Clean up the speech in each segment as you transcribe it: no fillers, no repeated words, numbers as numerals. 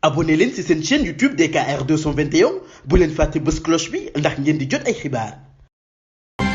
abonné leen ci seen chaîne YouTube DKR 221 bu leen fàtte bës cloche bi ndax ngeen di jot ay xibaar.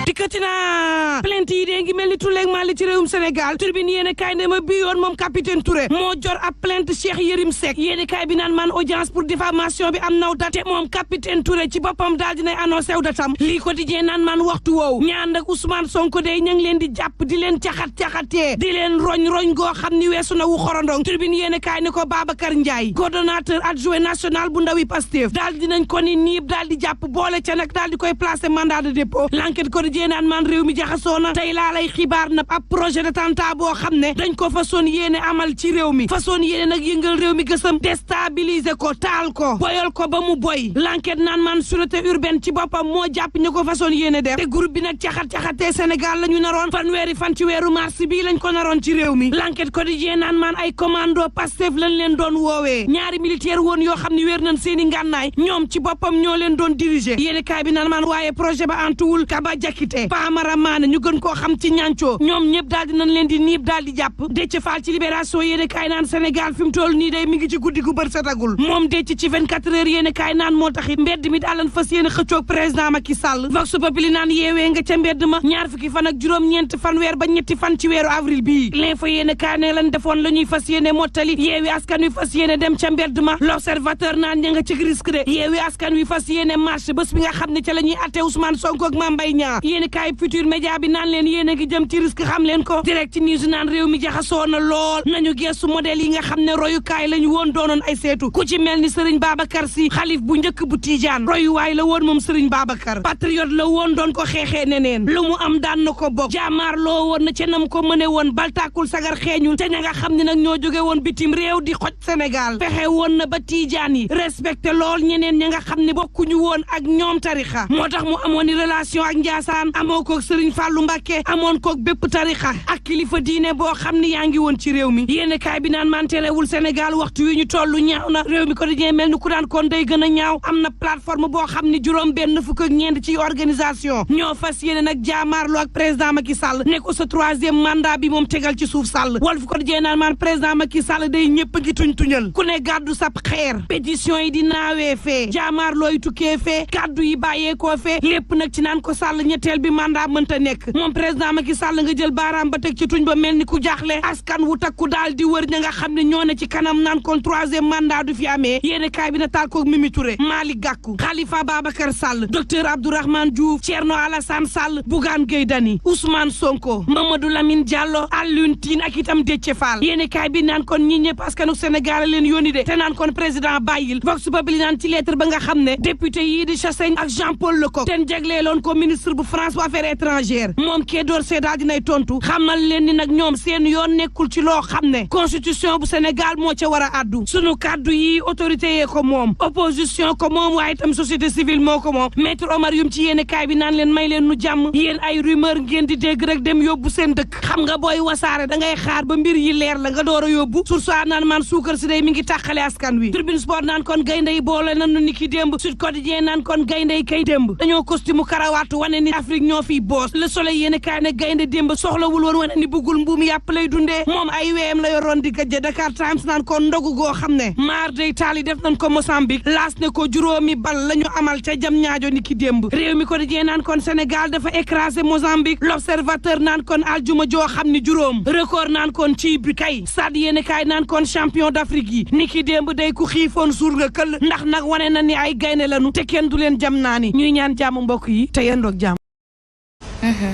dikkati naa plainte yi dee ngi mel ni tulleeg Mali ci réewum Sénégal turbine yéene kaay ne ma bii yoon moom capitaine Touré moo jor ab plainte Cheikh Yérim Seck yéene kaay bi naan man audience pour diffamation bi am naw dat te moom capitaine Touré ci boppam daal dinay annoncé wu datam lii quotidien naan man waxtu woowu ñaan ak Ousmane Sonko day ña ngi leen di jàpp di leen caxat-caxatee di leen roñ goo xam ni weesu na wu xorondong turbine yéene kaay ne ko Babacar Ndiaye coordonnateur adjoint national bu ndawi Pastef daal dinañ ko ni niib daal di jàpp boole ca nag daal di koy placé mandat de dépôt l'enquête naan man réew mi jaxasoo na tey laa lay xibaar na ab projet d'attentat boo xam ne dañ ko façon yéene amal ci réew mi façon yéene nag yëngal réew mi gësam déstabiliser ko taal ko boyal ko ba mu boy l'enquête naan man sûreté urbaine ci boppam moo jàpp ñu ko façon yéene def te groupe bi nag caxat-caxatee Sénégal la ñu naroon fanweeri fan ci weeru mars bii lañ ko naroon ci réew mi l'enquête quotidien naan man ay commando Pastef lañ leen doon woowee ñaari militaire woon yoo xam ne wéer nañ seeni ngànnaay ñoom ci boppam ñoo leen doon diriger yéene kaay bi naan man waaye projet ba antuwul Kaba Jakite Pamara Maane ñu gën koo xam ci ñancoo ñoom ñëpp daal di nañ leen di niib daal di jàpp Déthié Fall ci libération yéene kaay naan Sénégal fi mu toll nii day mi ngi ci guddi gu bër setagul moom Déthié ci 24 heures yéene kaay naan moo taxit mbedd mi daalan fas yéene xëccoog président Macky Sall Vox Populi naan yeewee nga ca mbedd ma ñaar fukki fan ak juróom-ñeent fanweer ba ñetti fan ci weeru avril bii l'info yéene kaay ne lan defoon la ñuy fas yéene mottali yeewi askan wi fas yéene dem ca mbedd ma l'observateur naan ña nga ci risque de yeewi askan wi fas yéene marche bés bi nga xam ne ca la ñuy atte Ousmane Sonko ak Mame Mbaye Niang yéene kaay Futurs Médias bi naan leen yéen a ngi jëm ci risque xam leen ko direct news naan réew mi jaxasoo na lool nañu gestu modèle yi nga xam ne royukaay lañu woon doonoon ay seetu ku ci mel ni Serigne Babacar Sy xalif bu njëkk bu Tidiane royuwaay la woon moom Serigne Babacar patriote la woon doon ko xeexee neneen lu mu am daan na ko bokk jaamaar loo woon na ca nam ko mëne woon baltaakul sagar xeeñul te ña nga xam ne nag ñoo jóge woon bitim réew di xoj Sénégal fexe woon na ba Tidiane yi respecté lool ñeneen ña nga xam ne bokkuñu woon ak ñoom tarixa moo tax mu amoon ni relation ak Njaasaan amoo ko Serigne Fallou Mbacké amoon koog bépp tarixa ak kilifa diine boo xam ni yaa ngi woon ci réew mi yéen kaay bi naan man terewul Sénégal waxtu wi ñu toll ñaaw na réew mi ko di mel ni ku daan kon day gën a ñaaw am na plateforme boo xam ni juróom benn fukk ak ñeent ci organisation ñoo fas yéene nag jaamaarloo ak président Macky Sall ne ko sa troisième mandat bi moom tegal ci suuf Sall Walf ko di naan man président Macky Sall day ñëpp a ngi tuñ-tuñal ku ne gàddu sab xeer pétition yi di naawee fee jaamaarloo yi tukkee fee gàddu yi bàyyeekoo fee lépp nag ci naan ko Sall ñetteel bi mandat mënta nekk moom président Macky Sall nga jël baaraam ba teg ci tuñ ba mel ni ku jaaxle askan wu takku daal di wër ña nga xam ne ñoo ne ci kanam naan kon troisième mandat du fi amee yéene kaay bi na taal koog Mimi Touré Malick Gakou Khalifa Babacar Sall docteur Abdourahmane Diouf Thierno Alassane Sall Bougane Gueye Dany Ousmane Sonko Mamadou Lamine Diallo Alioune Tine ak itam Déthié Fall yéene kaay bi naan kon ñi ñëpp askanu Sénégal leen yónni de te naan kon président bàyyil Vox Populi naan ci lettre ba nga xam ne député yii di Chassaigne ak Jean-Paul Lecoq ten jagleeloon ko ministre bu France bu affaires étrangères moom kee door see daal dinay tontu xamal leen ni nag ñoom seen yoon nekkul ci loo xam ne constitution bu Sénégal moo ca war a addu sunu kàddu yi autorité yee ko moom opposition ko moom waaye itam société civile moo ko moom maître Omar Youm ci yéene kaay bi naan leen may leen nu jàmm yéen ay rumeur ngeen di dégg rek dem yóbbu seen dëkk xam nga booy wasaare da ngay xaar ba mbir yi leer la nga door a yóbbu sursoir naan man suukar si day mi ngi tàqale askan wi Tribune Sport naan kon gaynde yi boole nañu ni ki démb Sud Quotidien naan kon gaynde yi kay démb dañoo costume karawaatu wane ni Afrique ñoo fiy boos Le Soleil yéene kaay ne gaynde démb soxlawul woon wane ni bëggul mbuum yàpp lay dundee moom ay weem la yoroon di gëjë Dakar Times naan kon ndogu goo xam ne maar day taali def nañ ko Mozambique laas ne ko juróomi bal la ñu amal ca jam ñaajo ni ki démb réew mi ko di naan kon Sénégal dafa écrasé Mozambique L'Observateur naan kon aljuma joo xam ni juróom record naan kon ci bi kay Stades yéene kaay naan kon champion d'Afrique yi ni ki démb day ku xiifoon suur nga këll ndax nag wane na ni ay gaynde lañu te kenn du leen jam naa ni ñuy ñaan jàmm mbokk yi te yendoog jàmm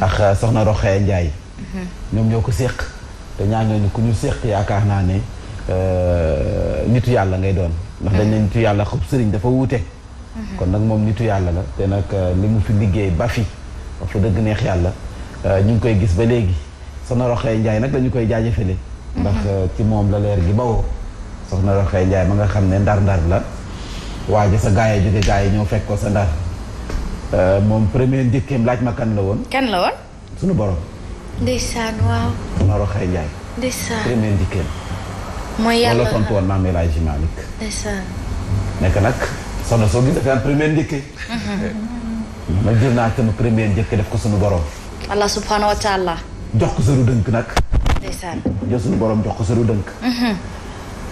ak soxna Roxaya Ndiaye ñoom ñoo ko séq te ñaan ñooñu ku ñu séq yaakaar naa ne nitu yàlla ngay doon ndax dañ ne nitu yàlla xub sëriñ dafa wuute kon nag moom nitu yàlla la te nag li mu fi liggéey ba fi wax fa dëgg neex yàlla ñu ngi koy gis ba léegi soxna Roxaya Ndiaye nag dañu koy jaajëfale ndax ci moom la leer gi bawoo soxna Roxaya Ndiaye ma nga xam ne ndar-ndar la waaye sa gaay yi jóge gaay yi ñëw fekk ko sa ndar moom premier njëkkeem laaj ma kan la woon. kan la woon. sunu borom. ndeysaan waaw. soxna Roxaya Ndiaye. ndeysaan premier njëkkeem. mooy yàlla wala tontu woon Maam El Hadji Malick. ndeysaan. nekk nag soxna soo gis dafay am premier njëkke. ma jël naa sama premier njëkke def ko sunu borom. Allah subhanahu wa taala. jox ko sëru dënk nag. ndeysaan. jël sunu borom jox ko sëru dënk.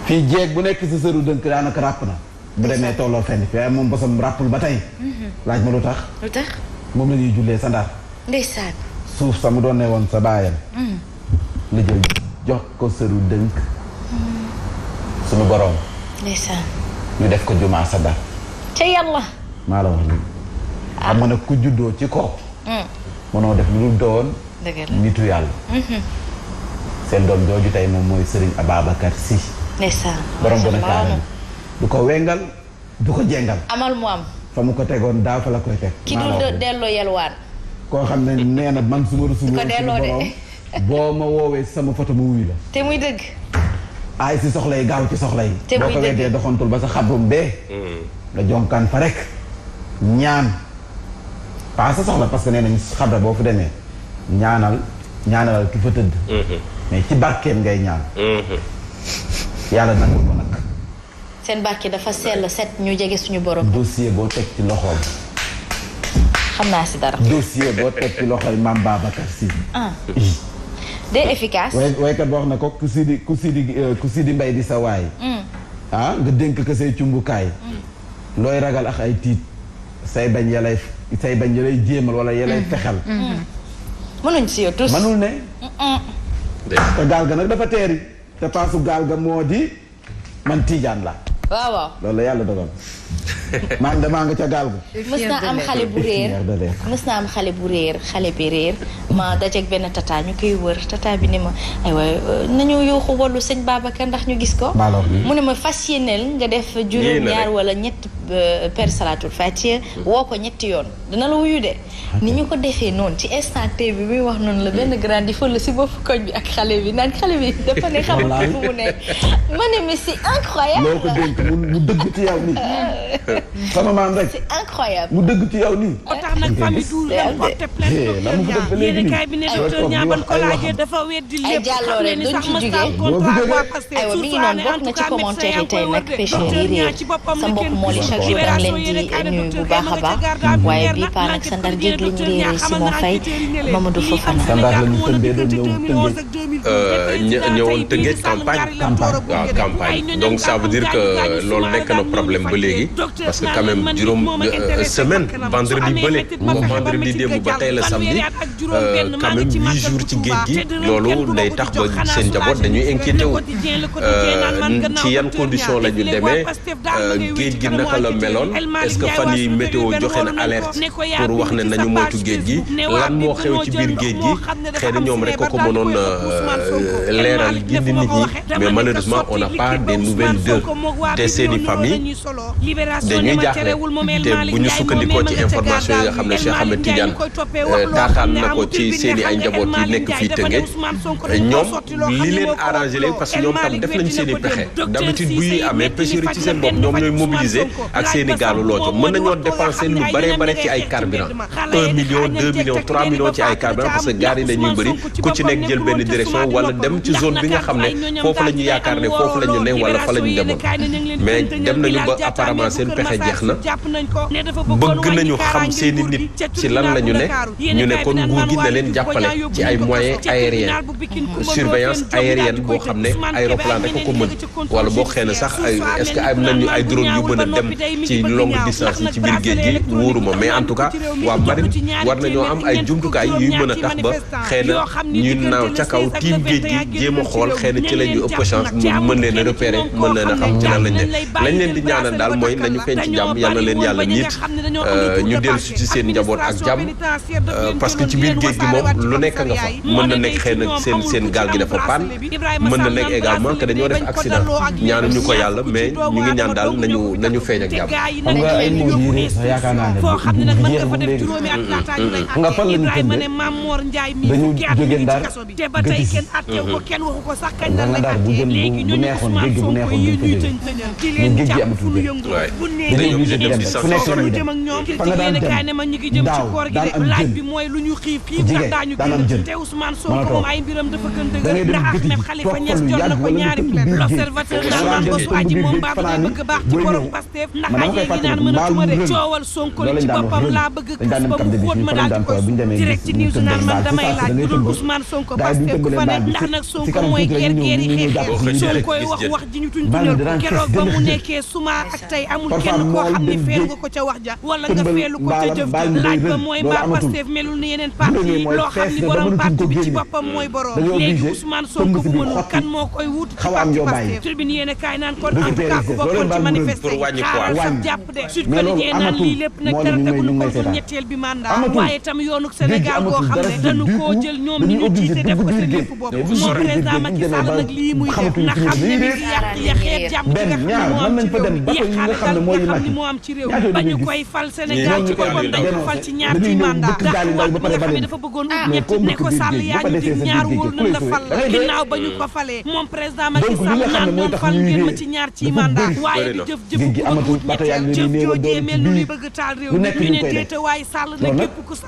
fii jeeg bu nekk si sëru dënk daanaka ràpp na. bu demee tolloo fenn fi waaye moom bosam ràppul ba tey. laaj ma lu tax. lu tax. moom la ñuy jullee sa ndar. ndeysaan. suuf sa mu doon ne woon sa baayam. la jël jox ko sëru dënk. suñu borom. ndeysaan. ñu def ko jumaa sa ndar. ca yàlla. maa la wax lii. xam nga nag ku juddoo ci ko. mënoo def lu dul doon. dëgg la nitu yàlla. seen doom jooju tey moom mooy Serigne Ababacar Sy. ndeysaan. borom bu ne du ko wengal du ko jengal. amal mu am. fa mu ko tegoon daa fa la koy teg. ki dul delloo yelwaan. koo xam ne nee na man su ma rusul ko delloo de. boo ma woowee sama photo mu wuy la. te muy dëgg. ay si soxla yi gaaw ci soxla yi. te muy boo ko dëgg weddee doxantul ba sa xabrum bee. nga jonkaan fa rek ñaan. pas sa soxla parce que nee nañ xabra boo fu demee ñaanalal ki fa tëdd. mais ci barkeem ngay ñaan. yàlla nangul ko nag. seen barke dafa sell set ñu jege suñu borom. dossier boo teg ci loxoom. xam naa si dara. dossier boo teg ci loxoy Mame Babacar Sy. de efficace. waykat boo wax na ko ku Sidi Mbay di sa waay. nga dénk ko say cumbukaay. looy ragal ak ay tiit say bañ yalay jéemal wala yalay fexel. mënuñ si yow tous. mënul ne. te gaal ga nag dafa teeri te paasu gaal ga moo di man Tiijaan la. waaw waaw loolu la yàlla dogal. maa nga ca gaal ga. mës naa am xale bu réer xale bi réer ma dajeeg benn tata ñu koy wër tata bi ni ma aywa nañu yuuxu wallu sëñ Babacar ndax ñu gis ko. mu ne ma fas yéeneel nga def juróom-ñaar wala ñett per salaatul fatiha woo ko ñetti yoon dina la wuyu de. ni ñu ko defee noonu ci instant T bi muy wax noonu la benn grand di fël si bopp koñ bi ak xale bi naan xale bi dafa ne xam nga fu mu nekk. ma ne mais c'est incroyable. loo ko dénk mu dëgg ci yow nii. sama maam rek. c'est incroyable. mu dëgg ci yow nii. moo tax nag famille du leen porté plainte yéen kay bi ne docteur Niang ban ko laajee dafa weddi lépp. ay jàlloo rek duñ ci jugee. aywa mi ngi noonu bokk na ci commentaire yi tey nag péché yi réer sa mbokk moo li chaque jour daan leen di nuyu bu baax a baax waaye bii paa nag sa ndar géej li ñu réeree Simon Faye Mamadou Fofana. sa ndar la ñu tëmbee doon ñëwoon Tëngéej campagne. waaw campagne donc ça veut dire que loolu nekk na problème ba léegi parce que quand même juróom semaine vendredi bële vendredi démb ba tey la samedi quand même 8 jours ci géej gi loolu day tax ba seen njaboot dañuy inquiété wu ci yan condition la ñu demee géej gi naka la meloon est-ce que fan yi météo joxe na alerte pour wax ne nañu moytu géej gi lan moo xew ci biir géej gi xëy na ñoom rek ko mënoon leeral gindi nit ñi mais malheureusement on n'a pas des nouvelles d'eux te seeni famille dañuy jaaxle te bu ñu sukkandikoo ci information yi nga xam ne Cheikh Ahmed Tidiane taataan na ko ci seeni ay njaboot yi nekk fii Tëngéej ñoom li leen arrangé leen parce que ñoom tam def nañu seeni pexe d'habitude buy amee pêcheurs ci seen bopp ñoom ñooy mobiliser ak seeni gaalu looco mën nañoo dépenser lu bare ci ay carburant 1 million 2 millions 3 millions ci ay carburant parce que gaar yi dañuy bëri ku ci nekk jël benn direction wala dem ci zone bi nga xam ne foofu la ñu yaakaar ne foofu la ñu ne wala fa la ñu demoon mais dem nañu ba apparemment seen pexe jeex na bëgg nañu xam seeni nit ci lan la ñu ne kon nguur gi na leen jàppale ci ay moyens aériens surveillance aérienne boo xam ne aéroplane rek ko mën wala boo xëy na sax est-ce que am nañu ay drone yu mën a dem ci longue distance yi ci biir géej gi wóoruma mais en tout cas waa marine war nañoo am ay jumtukaay yuy mën a tax ba xëy na ñuy naaw ca kaw tiim géej gi jéem a xool xëy na ci la ñu ëpp chance mën leen a repérer mën leen a xam ci lan lañ leen di ñaanal daal mooy nañu feeñ ci jàmm yal na leen yàlla ñiit ñu dellu si ci seen njaboot ak jàmm parce que ci biir géej gi moom lu nekk nga fa mën na nekk xëy na seen gaal gi dafa panne mën na nekk également que dañoo def accident ñaanuñu ko yàlla mais ñu ngi ñaan daal nañu feeñ ak jàmm. xam nga ay mots yi sax yaakaar naa ne bu jeex bu léegi xam nga fan la ñu tënde dañu jóge Ndar gëti si nga Ndar bu neexoon géej gi bu neexoon duñ fa jóge mais géej gi amatul géej bu nee fu nekk ñu jëm ak ñoom critique yéen kaay ne ma ñu ngi jëm ci koor gi de laaj bi mooy lu ñu xiif ndax daañu gën te Ousmane Sonko moom ay mbiram dafa gën dëgër ndax Ahmed Khalifa Niass jot na ko ñaari plainte l'observateur naan man bosu aji moom baa day bëgg baax ci borom Pastef ndax ajee ngi naan mënatuma de coowal Sonko li ci boppam laa bëgg kas ba mu xóot ma daal di koy direct ci news naan man damay laaj lu dul Ousmane Sonko Pastef ku fa ne ndax nag Sonko mooy geer yi xeexee Sonkoy wax ji ñu tuñ tuñal ko keroog ba mu nekkee suma ak tey amul kenn koo xam ne feelu nga ko ca wax ja wala nga feelu ko ca jëf ja laaj ba mooy mbaa Pastef melul ni yeneen parti yi loo xam ni borom parti bi ci boppam mooy borom léegi Ousmane Sonko bu mënul kan moo koy wut ci parti Pastef tribune yéene kaay naan kon en tout cas ku bokkoon ci manifester xaaral sa jàpp de Sud Quotidien naan lii lépp nag dara tegul ko pour ñetteel bi mandat waaye tam yoonu Sénégal boo xam ne dañu koo jël ñoom ni ñu jiite def ko seen lépp bopp moom président Macky Sall nag lii muy def na xam ne mi ngi yàq yaxeet jàmm ji nga xam ne moo am ci réew mi yàqaale nga xam ne moo am ci réew ba ñu koy fal Sénégal ci boppam dañ ko fal ci ñaar ci mandat ndax waat nga xam ne dafa bëggoon ut ñett ne ko Sall yaa ñu dig ñaar wóor nañ la fal ginnaaw ba ñu ko falee moom président Macky Sall naan ñoom fal ngeen ma ci ñaar ci mandat waaye di jëf-jëf bu bëgg ut ñetteel jëf joojee mel nu luy bëgg taal réew mi ñu ne déete waaye Sall na képp ku sa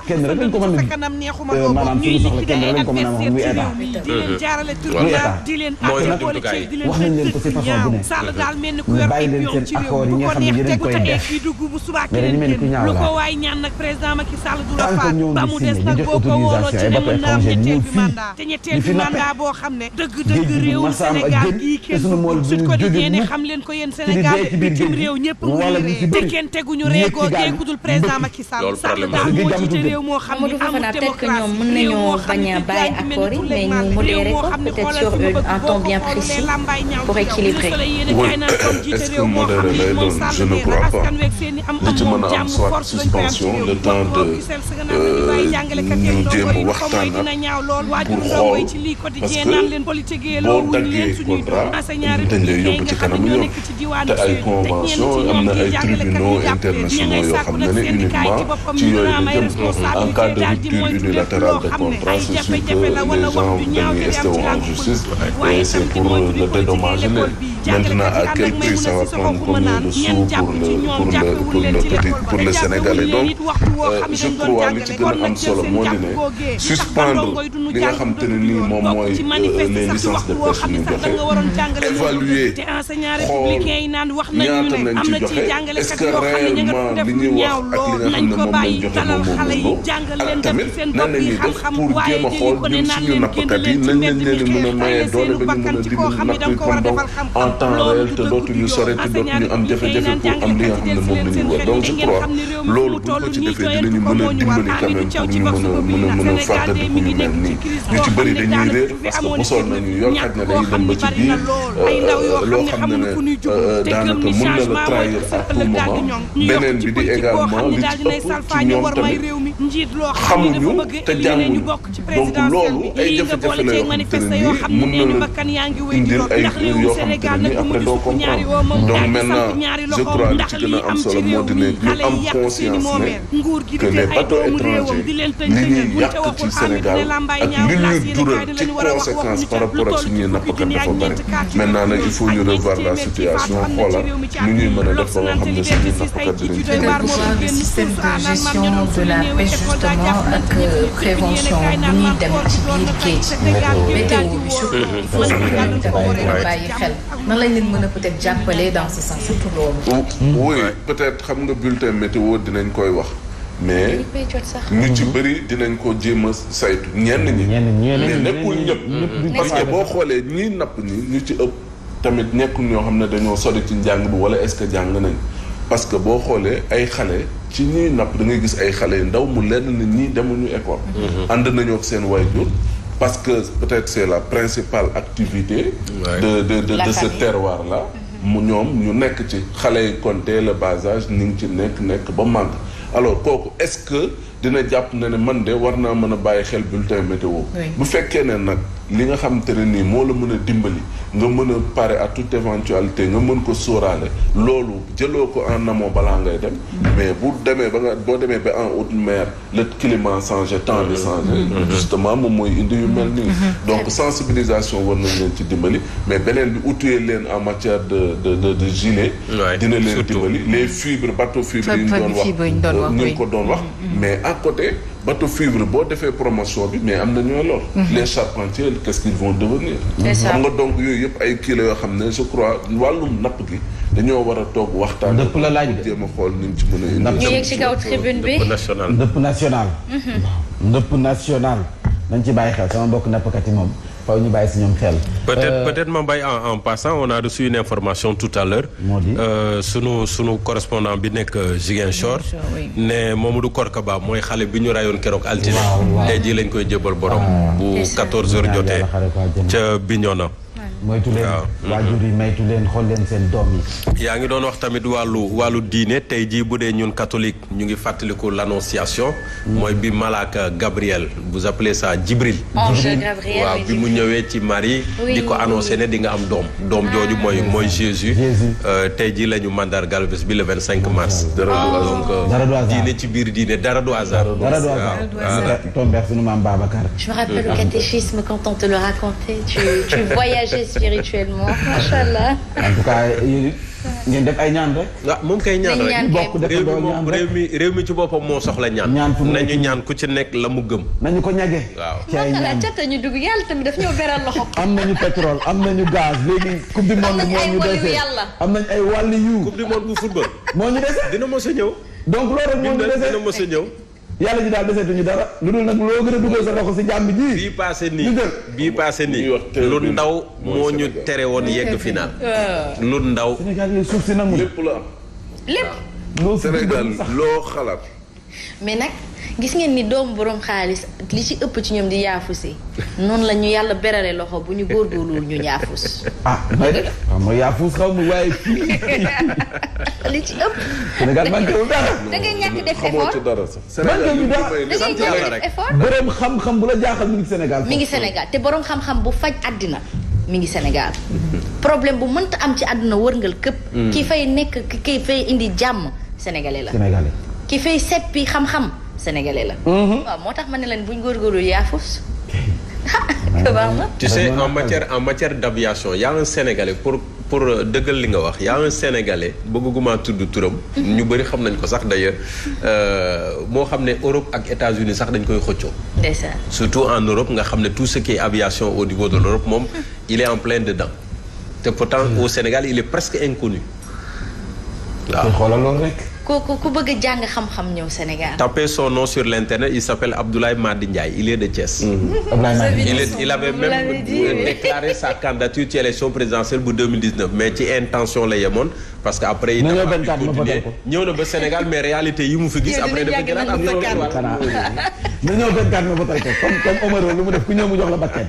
kanam neexuma doo bokk ñuy liquider ay adversaire ci réew mi di leen jaarale tribunal di leen àtte boole ci di leen tëj ñaaw Sall daal mel ni ku yor ay pion ci réew bu ko neex tegu te fii dugg bu subaa keneen génn lu ko waay ñaan nag président Macky Sall du la faat ba mu des nag boo ko wooloo ci ne mën na am ñetteel bi mandat te ñetteel bi mandat boo xam ne dëgg réewum Sénégal gii kenn Sud Quotidien ne xam leen ko yéen Sénégal bitim réew ñëpp ngi te kenn teguñu réegoo geekudul président Macky Sall Sall daal moo jiite réew moo xam ne amul démocratie mën nañoo bañ a bàyyi accord yi mais ñu modéré ko peut-être sur un temps bien précis pour équilibrer. Est-ce que modéré lay doon je ne crois pas li ci mën a am soit suspension le temps de ñu jéem a waxtaan pour xool parce que boo daggee contrat dañ lay yóbbu ci kanamu yoon te ay convention am na ay tribunaux internationaux yoo xam ne uniquement ci yooyu la jëm en cas de rupture unilatérale de contrat c'est sûr que les gens dañuy rester en justice et c'est pour le dédommager maintenant à quel prix ça va prendre combien de sous pour le Sénégalais donc je crois li ci gën a am solo moo di ne suspendre li nga xam te ne nii moom mooy les licences de pêche ñu joxe évaluer xool ñaata nañ ci joxe est-ce que réellement li ñuy wax ak li nga xam ne moom lañ joxe moom ak tamit nan la ñuy def pour jéem a xool ñun suñu nappkat yi nañ leen leen mën a maye doole ba ñu mën a dimbali napp yi pendant en temps réel te dootuñu sore te dootuñu am jafe-jafe pour am li nga xam ne moom la ñuy wax donc je crois loolu bu ñu ko ci defee dinañu mën a dimbali quand même pour ñu mën a fàttali ku ñu mel nii ñu ci bëri dañuy réer parce que mosoon nañu yor xaj na dañuy dem ba ci biir loo xam ne daanaka mën na la trahir à tout moment beneen bi di également li ci ëpp ci ñoom tamit xamuñu te jànguñu donc loolu ay jafe-jafe la yoo xam te ne nii mën na la indil ay yoo xam te ne nii après doo comprendre donc maintenant je crois li ci gën a am solo moo di ne ñu am conscience ne que les bateaux étrangers li ñuy yàq ci Sénégal ak li ñuy jural ci conséquence par rapport ak suñuy nappkat dafa bari maintenant nag il faut ñu revoir la situation xoolal nu ñuy mën a def ba nga xam ne suñuy nappkat dinañ ci le système de gestion de la pêche justement ak prévention bu ñuy dem ci biir géej météo bi surtout Sénégal tamit bàyyi xel nan lañ leen mën a peut-être jàppale dans ce sens surtout loolu. oui peut-être xam nga bulletin météo dinañ koy wax mais ñu ci bëri dinañ ko jéem a saytu ñenn ñi mais nekkul ñëpp parce que boo xoolee ñii napp ñi ñu ci ëpp tamit nekkul ñoo xam ne dañoo sori ci njàng bi wala est-ce que jàng nañ parce que boo xoolee ay xale ci ñuy napp da ngay gis ay xale yu ndaw mu lenn na ñii demuñu école ànd nañoo ak seen waajur parce que peut-être c'est la principale activité de ce terroir là mu ñoom ñu nekk ci xale yi kon dès le bas âge ni ngi ci nekk ba màgg alors kooku est-ce que dina jàpp ne man de war naa mën a bàyyi xel bulletin météo. bu fekkee ne nag li nga xam te ne nii moo la mën a dimbali nga mën a pare à toute éventualité nga mën ko sóoraale loolu jëloo ko en amont balaa ngay dem. mais boo demee ba en haute mer le climat changé temps bi changé. justement moom mooy indi yu mel nii. donc sensibilisation war nañ leen ci dimbali mais beneen bi outiller leen en matière de gilet. dina leen dimbali les fibres bateau fibre yi ñu ngi ko doon wax mais à côté bateau fibre boo defee promotion bi mais am na ñoo lor. Les charpentiers qu'est-ce qu'ils vont devenir. xam nga donc yooyu yëpp ay kii la yoo xam ne je crois wàllum napp gi dañoo war a toog waxtaan. ndëpp la laaj de jéem a xool ni ñu ci mën a indi. ñu yegg ci kaw tribune bi ndëpp national. ndëpp national nañ ci bàyyi xel sama mbokk nappkat yi moom. faaw ñu bàyyi si ñoom xel. peut-être ma bàyyi en passant on a reçu une information tout à l'heure sunu correspondant bi nekk Ziguinchor. ne Mamadou Korkaba mooy xale bi ñu rayoon keroog altine. tey jii lañ koy jébal borom. bu 14h jotee ca Bignona. moytu leen waajur yi maytu leen xool leen seen doom yi. yaa ngi doon wax tamit wàllu diine tey jii bu dee ñun catholique ñu ngi fàttaliku l'annonciation. mooy bi malaaka Gabriel vous appelez ça Jibril. ange Gabriel waaw bi mu ñëwee ci Marie. di ko annoncé ne di nga am doom jooju mooy Jésus. tey jii la ñu mandargal bés bi le 25 mars. donc diine ci biir diine dara du hasard. dara du hasard tombeex sunu maam Babacar. je me rappelle au catéchisme quand on te le racontait tu voyageais spirituellement machallah. en tout cas yéen ngeen def ay ñaan rek. waaw moom kay ñaan rek bokk def ñaan réew mi ci boppam moo soxla ñaan. nañu ñaan ku ci nekk la mu gëm. nañu ko ñage. waaw ci ay ñaan ca ñu dugg yàlla tamit daf ñoo beral loxo. am nañu pétrole am nañu gaz léegi coupe du monde moo ñu dese am nañu ay wàllu yu. coupe du monde bu football. moo ñu dese dina mos a ñëw. donc loolu rek moo ñu dese dina mos a ñëw. yàlla ji daal deseetuñu dara lu dul nag loo gën a dugal sa loxo si jàmm ji. bii paase nii lu ndaw moo ñu tere woon yegg final. lu ndaw. Sénégal yi suuf si nangu. lépp la am. lépp. Sénégal loo xalaat. mais nag gis ngeen ni doomu borom xaalis li ci ëpp ci ñoom di yaafusi noonu la ñu yàlla berale loxo bu ñu góorgóorlu ñu yaafus. ma yaafus xaw ma waaye fii. li ci ëpp. Sénégal man teewul dara. da ngay ñàkk def effort xamoo ci dara sax. Sénégal bi dara da ngay ñàkk def effort. borom xam-xam bu la jaaxal mi ngi Sénégal. mi ngi Sénégal te borom xam-xam bu faj àddina mi ngi Sénégal. problème bu mënta am ci àdduna wërngal këpp. ki fay nekk ki fay indi jàmm sénégalais la. sénégalais. ki fay seppi xam-xam sénégalais la. waaw moo tax ma ne leen buñ góorgóorlu yaafus. tu sais en matière d'aviation y a un sénégalais pour dëggal li nga wax y a un sénégalais bëgguma tudd turam. ñu bëri xam nañ ko sax d'ailleurs moo xam ne Europe ak États-Unis sax dañ koy xëccoo. ndeysaan. surtout en Europe nga xam ne tout ce qui est aviation au niveau de l'Europe moom il est en plein dedans te pourtant au Sénégal il est presque inconnu. waaw xoolal loolu rek. ku bëgg a jàng xam-xam ñëw Sénégal. Tapez son nom sur l'internet il s'appelle Abdoulaye Madi Ndiaye il est de Thiès. Il avait même déclaré sa candidature ci élection présidentielle bu 2019 mais ci intention la yemoon parce que après il n'a pas pu continuer ñëw na ba Sénégal mais réalité yi mu fi gis après dafa gënaat am na ñëw 24 ma votal ko comme Omaro lu mu def ku ñëw mu jox la bakken.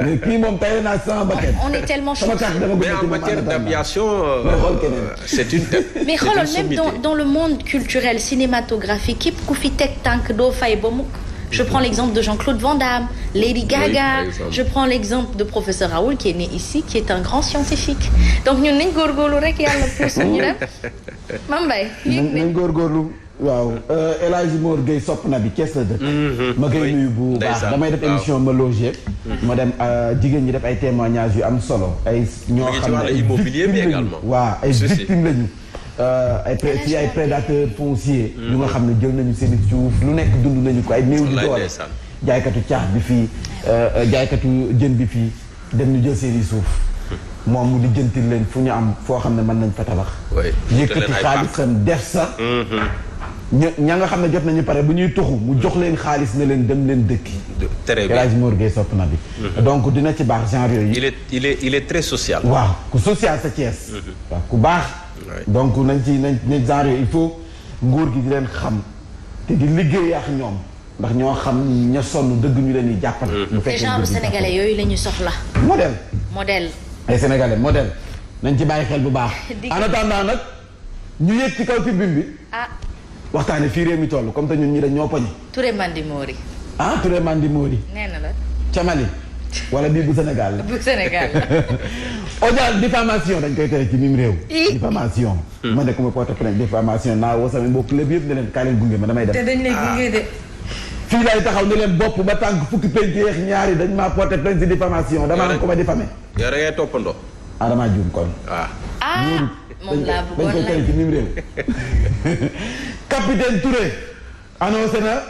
mais kii moom tey naa sama bakken. on est tellement choqués. mais en matière d'aviation c'est une mais xoolal même dans le monde culturel cinématographique képp ku fi teg tànk doo fay ba mukk. Je prends l'exemple de Jean-Claude Van Damme, Lady Gaga, je prends l'exemple de professeur Raoul qui est né ici, qui est un grand scientifique. Donc ñun nañ góorgóorlu rek yàlla pousse ñu dem. Mame Mbaye. nañ góorgóorlu waaw El Hadji Mor Gueye sopp na bi kees la dëkk. ma koy nuyu bu baax damay def émission ma loger. ma dem jigéen ñi def ay témoignages yu am solo. ay ñoo xam ne ay immobilier bi également. waaw ay victimes lañu. ay prédateurs fonciers. yu nga xam ne jël nañu seen i suuf lu nekk dund nañu ko ay néew di doole. jaaykatu caax bi fii jaaykatu jën bi fii dem ñu jël seen i suuf. moom mu di jëntil leen fu ñu am foo xam ne mën nañ fa tabax. yëkkati xaalisam def sa. ña nga xam ne jot nañu pare bu ñuy tuxu mu jox leen xaalis ne leen dem leen dëkki. très bien El Hadji Mor Gueye sopp na bi. donc dina ci baax genre yooyu. il est très social. waaw ku social sa Thiès. waaw ku baax. donc nañ genre yooyu il faut nguur gi di leen xam te di liggéey ak ñoom ndax ñoo xam ña sonn dëgg ñu leen di jàppale. bu fekkee genre sénégalais yooyu la ñu soxla. modèle. ay sénégalais modèle nañ ci bàyyi xel bu baax. en attendant nag ñu yëg ci kaw tribune bi. waxtaane fii réew mi toll comme te ñun ñi dañ ñoo poñe. Touré Mandi Mori. ah Touré Mandi Mori. nee na la. ca Mali. wala bii bu Sénégal la. bu Sénégal. audience diffamation dañ koy tere ci mim réew. diffamation. ma ne ko ma porte plainte diffamation naa woo sama mbokk lépp yëpp ne leen kaay leen gunge ma damay dem. te dañ lay gunge de. fii lay taxaw ne leen bopp ba tànk fukki penc yeex ñaari dañ maa porte plainte ci diffamation damaa am ko ma diffamé. yow da ngay toppandoo. ah damaa juum kon. ah moom laa bëggoon dañ koy tere ci mim réew. capitaine Touré annoncé na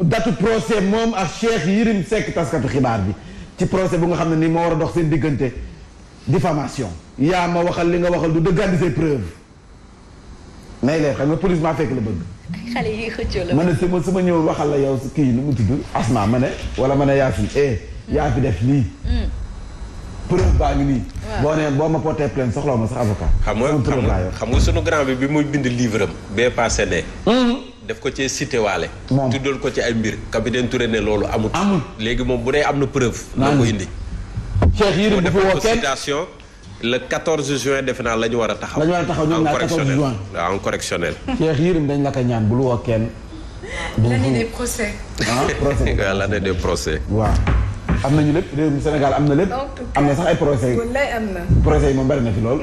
datu procès moom ak Cheikh Yérim Seck taskatu xibaar bi ci procès bu nga xam ne ni moo war a dox seen diggante diffamation yaa ma waxal li nga waxal du dëggaandi say preuve nay leer xam nga police maa fekk la bëgg. xale yi xëccoo la. ma ne su ma ñëwul waxal la yow kii nu mu tudd Asma ma ne wala ma ne Yacine yaa fi def lii. preuve baa ngi nii. boo nee boo ma porté plainte soxla ma sax avocat. xam nga sunu grand bi muy bind livre am. bee passé ne. def ko ci cité waale. moom tuddoon ko ci ay mbir. capitaine Touré ne loolu amut. léegi moom bu dee am na preuve. na ko indi. Cheikh Yérim bu fi woo kenn citation le 14 juin defe naa la ñu war a taxaw. la ñu war a taxaw ñoom naa 14 juin. waaw en correctionnel. Cheikh Yérim dañ la ko ñaan bul woo kenn. l'année des procès. procès. waaw l'année des procès. waaw. am nañu lépp réew mi Sénégal am na lépp. am na sax ay procès. wallaay am na. procès yi moom bari na fi lool.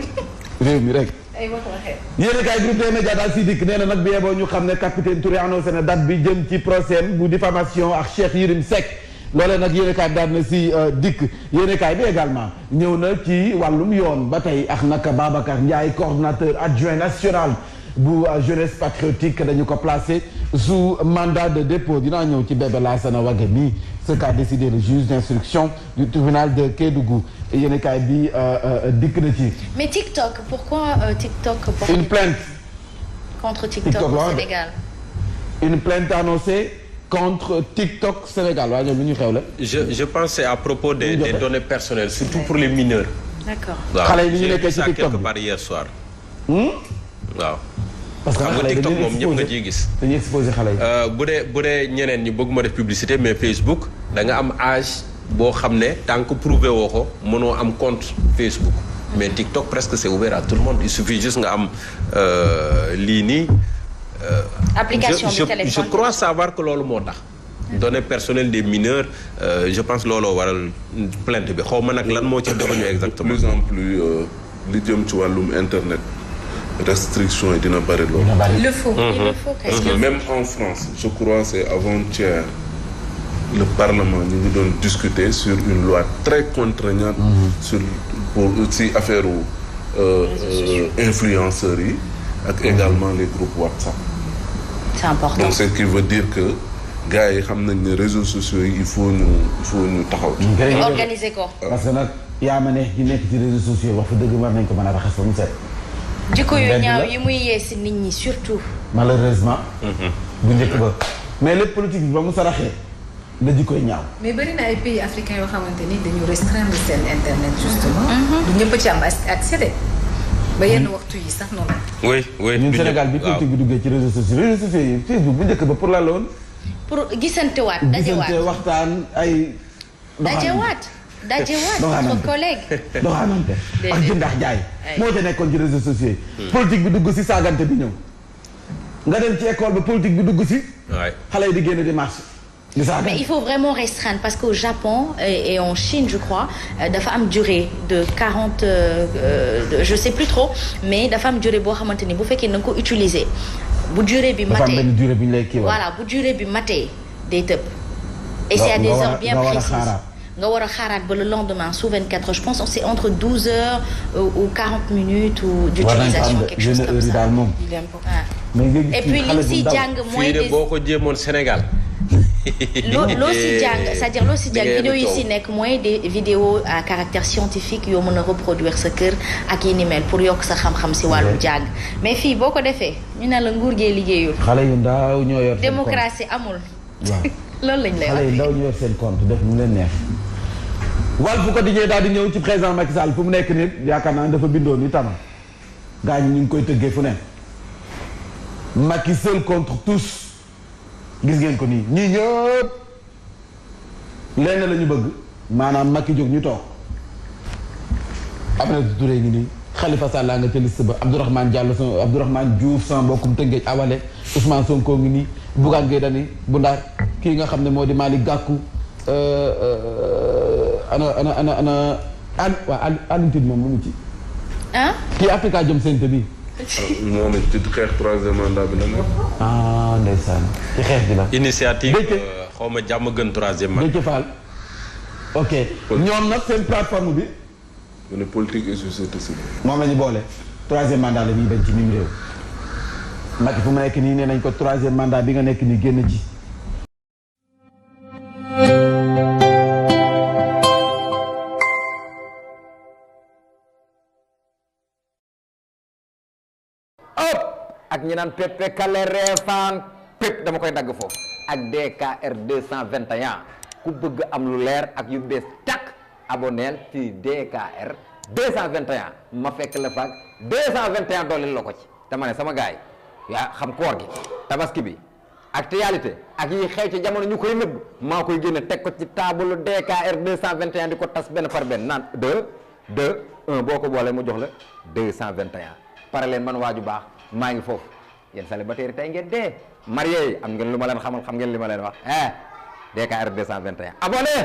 réew mi rek. ay wax waxee. yéen kay groupe des médias daal si dikk nee na nag bi yeboo ñu xam ne capitaine Touré annoncé na date bi jëm ci procès bu diffamation ak Cheikh Yérim Seck loolee nag yéen kay daal na si dikk yéen kay bi également ñëw na ci wàllum yoon ba tey ak naka Babacar Ndiaye coordonnateur adjoint national bu jeunesse patriotique dañu ko placé sous mandat de dépôt dinaa ñëw ci Bébé Lassana Wagué mi ce qu'a décidé le juge d'instruction du tribunal de Kédougou yéen kay bi dikk na ci. mais TikTok pourquoi TikTok. une plainte contre TikTok au Sénégal. une plainte annoncée contre TikTok Sénégal waaye ñoom lu ñu xew la. je pense c'est à propos des données personnelles surtout pour les mineurs. d'accord. xale yi ni ñu nekkee ci TikTok quelque part hier soir. waaw. parce que xam nga TikTok moom ñëpp nga ciy gis. dañuy exposé xale yi. bu dee ñeneen ñi bëgg ma def publicité mais Facebook da nga am âge boo xam ne tant que prouvé woo ko mënoo am compte Facebook. mais TikTok presque c'est ouvert à tout le monde il suffit juste nga am lii nii. application bi téléphone je crois savoir que loolu moo tax. données personnelles des mineurs je pense looloo waral plainte bi xaw ma nag lan moo ci doxuñu exactement. de plus en plus li jëm ci wàllum internet restriction yi dina bëri loolu. il le faut. parce que même en France je crois c'est avant-hier le Parlement ñu ngi doon discuter sur une loi très contraignante. sur pour si affaire influenceurs yi. ak également les groupes WhatsApp. c'est important donc ce qui veut dire que gars yi xam nañ ne réseaux sociaux yi il faut ñu taxaw ci. organiser ko. parce que nag yaa ma ne yi nekk ci réseaux sociaux wax fa dëgg war nañ ko mën a raxas ba mu set. jikko yu ñaaw yi muy yee si nit ñi surtout. malheureusement. bu njëkk ba mais lépp politique bi ba mu saraxee la jikkoy ñaaw. mais bari na ay pays africains yoo xamante ni dañu restreindre seen internet justement. du ñëpp ci am accès de. ba yenn waxtu yi sax noonu. oui ñun Sénégal bi politique bi duggee ci réseaux sociaux yi Facebook bu njëkk ba pour la woon. pour gisantewaat dajewaat gisante waxtaan ay. dajewaat notre collègue. doxaanante ak jëndax jaay. moo ca nekkoon ci réseaux sociaux yi. politique bi dugg si saagante bi ñëw. nga dem ci école ba politique bi dugg si. xale yi di génn di marché. mais il faut vraiment restreindre parce qu'au Japon et en Chine je crois dafa am durée de 40 je sais plus trop mais dafa am durée boo xamante ni bu fekkee na nga ko utiliser bu durée bi matee dafa am benn durée bi ñu lay kii voilà bu durée bi matee day tëb. et c'est à des heures bien précises nga war a xaaraat ba le lendemain sous 24 heures je pense c'est entre 12 heures ou 40 minutes ou d'utilisation quelque chose comme ça. Et puis li si jàng mooy fii de boo ko jéemoon Sénégal. loo si jàng c'est-à-dire loo si jàng vidéo yi si nekk mooy des vidéos à caractère scientifique yoo mën a reproduire sa kër ak yi ni mel pour yokk sa xam-xam si wàllu jàng mais fii boo ko defee ñu ne la nguur gee liggéeyul. xale yu ndaw ñoo yor seen démocratie amul. waaw loolu lañ lay wax xale yu ndaw ñoo yor seen compte def mu leen neex. Walf Quotidien daal di ñëw ci président Macky Sall fu mu nekk nii yaakaar naa dafa bindoo ni tama gars ñi ñu ngi koy tëggee fu ne Macky seul contre tous. gis ngeen ko nii ñii ñëpp lenn la ñu bëgg maanaam Macky jóg ñu toog Aminata Touré ngi nii Khalifa Sall nga ca liste ba Abdourahmane Diallo sama Abdourahmane Diouf sama mbokkum Tëngéej awale Ousmane Sonko ngi nii Bougane Gueye Dany bu Ndar kii nga xam ne moo di Malick Gakou ana Alioune Tine moom lu mu ci kii Africa Jom Center bi moom it ci xeex troisième mandat bi la nekk. Ndeysaan ci xeex bi la. initiative xaw ma jàmm gën troisième mandat. Déthié Fall ok ñoom nag seen plateforme bi. mu ne politique et société civile. moom la ñu boole troisième mandat la ñuy bañ ci mim réew. Macky fu mu nekk nii nee nañ ko troisième mandat bi nga nekk nii génn ci. ak ñi naan pepe kale reefaan pep dama koy dagg foofu ak DKR 221 ku bëgg am lu leer ak yu bees takk aboneel ci DKR 221 ma fekk la faak 221 dooleel la ko ci dama ne sama gaay yaa xam koor gi tabaski bi actualité ak yi xew ci jamono ñu koy nëbb maa koy génne teg ko ci table DKR 221 di ko tas benn par benn naan 1 boo ko boolee mu jox la 221 pare leen man waaju baax maa ngi foofu yéen célibataire tey ngeen dee marié yi am ngeen lu ma leen xamal xam ngeen li ma leen wax DKR 221 abonné